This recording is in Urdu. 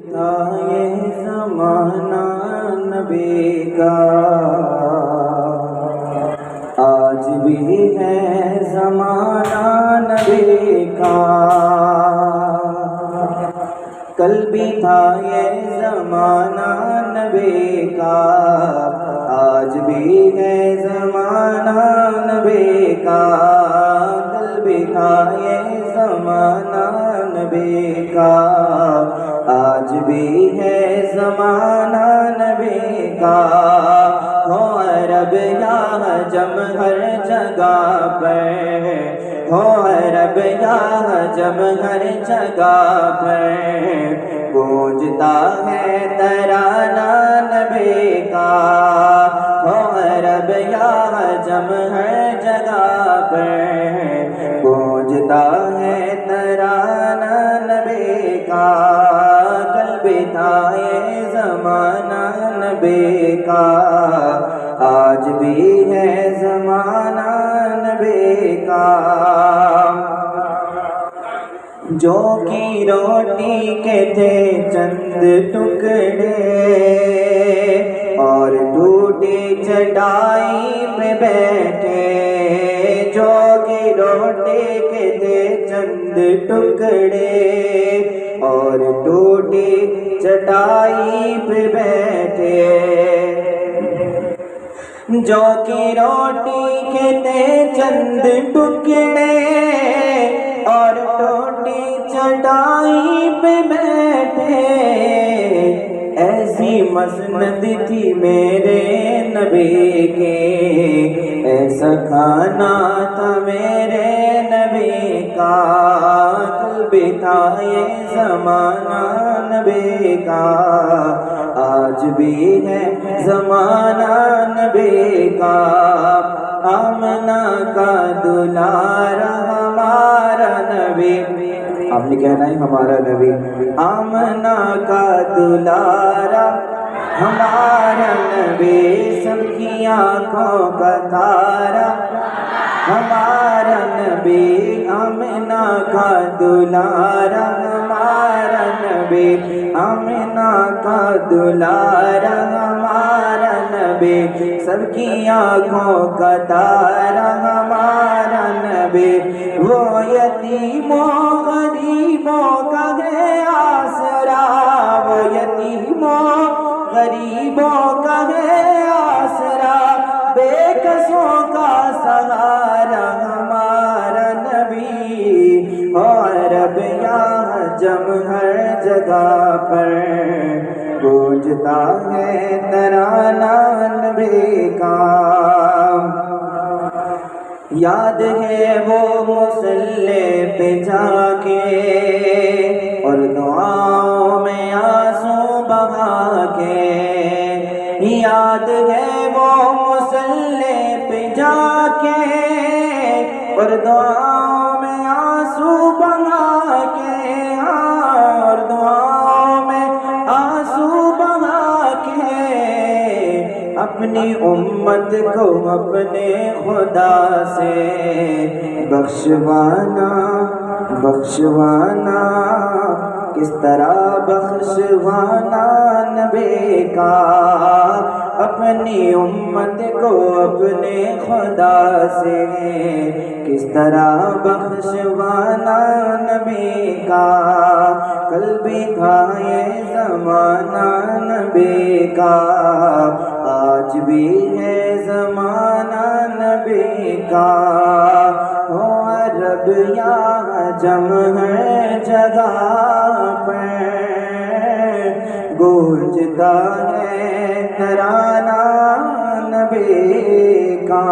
تھا یہ زمانہ نبی کا، آج بھی ہے زمانہ نبی کا، کل بھی تھا یہ زمانہ نبی کا، آج بھی ہے زمانہ نبی کا، کل بھی تھا یہ زمانہ نبی کا، آج بھی ہے زمانہ نبی کا، ہو عرب یا عجم ہر جگہ پر، ہو عرب یا عجم ہر جگہ پر، گونجتا ہے ترانہ نبی کا، ہو عرب یا عجم ہر جگہ پر، گونجتا ہے ترانہ نبی کا، کل بھی تھا یہ زمانہ نبی کا، آج بھی ہے زمانہ نبی کا، جو کی روٹی کے تھے چند ٹکڑے اور ٹوٹی چٹائی پہ بیٹھے، جو کی روٹی کے تھے چند ٹکڑے اور ٹوٹی چٹائی پہ بیٹھے، جو کی روٹی کے تھے چند ٹکڑے اور ٹوٹی چٹائی پہ بیٹھے، ایسی مسند تھی میرے نبی کی، ایسا کھانا تھا میرے نبی کا، کل بھی تھا یہ زمانہ نبی کا، آج بھی ہے زمانہ نبی کا، آمنہ کا دلارا ہمارا نبی، آپ نے کہنا ہے ہمارا نبی، آمنہ کا دلارا ہمارا نبی، سب کی آنکھوں کا تارا ہمارا نبی، آمنہ کا دلارا ہمارا نبی، آمنہ کا دلارا ہمارا نبی، سب کی آنکھوں کا تارا ہمارا نبی، وہ یتیموں غریبوں کا ہے آسرا، وہ یتیموں غریبوں کا ہے آسرا، بے کسوں کا سہارا ہمارا نبی، اور عرب یا عجم ہر جگہ پر گونجتا ہے ترانہ نبی کا، یاد ہے وہ مصلی پہ جا کے اور دعاؤں میں آنسو بہا کے، یاد ہے وہ مصلی پہ جا کے اور دعاؤں میں آنسو بہا کے، اور دعاؤں میں آنسو بہا کے، اپنی امت کو اپنے خدا سے بخشوانا، بخشوانا، کس طرح بخشوانا نبی کا، اپنی امت کو اپنے خدا سے کس طرح بخشوانا نبی کا، کل بھی تھا یہ زمانہ نبی کا، آج بھی ہے زمانہ نبی کا، ہو عرب یا عجم ہر جگہ پہ گونجتا ہے ترانہ نبی کا۔